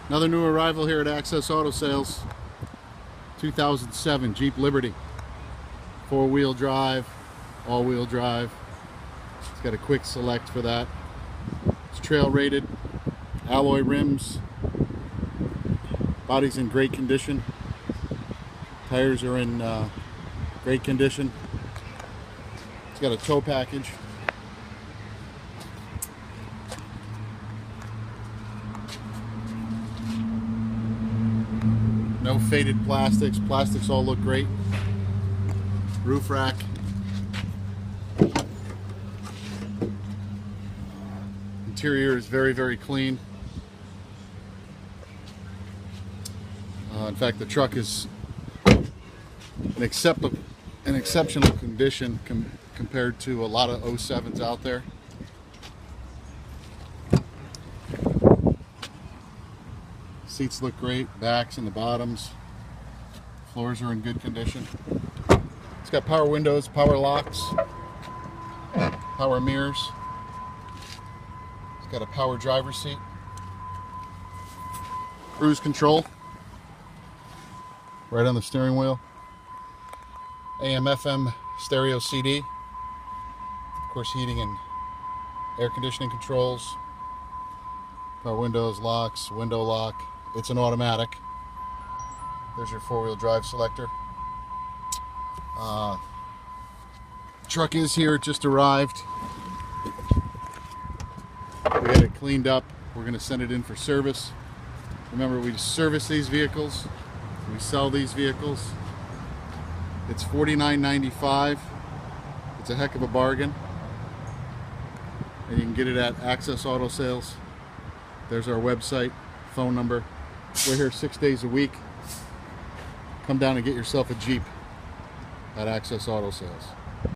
Another new arrival here at Access Auto Sales. 2007 Jeep Liberty. 4-wheel drive, all-wheel drive. It's got a quick select for that. It's trail rated, alloy rims. Body's in great condition. Tires are in great condition. It's got a tow package. No faded plastics. Plastics all look great. Roof rack. Interior is very, very clean. In fact, the truck is an exceptional condition compared to a lot of 07s out there. Seats look great, backs and the bottoms. Floors are in good condition. It's got power windows, power locks, power mirrors. It's got a power driver's seat. Cruise control right on the steering wheel. AM/FM stereo CD. Of course, heating and air conditioning controls. Power windows, locks, window lock. It's an automatic. There's your 4-wheel drive selector. Truck is here, it just arrived. We had it cleaned up. We're going to send it in for service. Remember, we service these vehicles. We sell these vehicles. It's $49.95. It's a heck of a bargain. And you can get it at Access Auto Sales. There's our website, phone number. We're here 6 days a week. Come down and get yourself a Jeep at Access Auto Sales.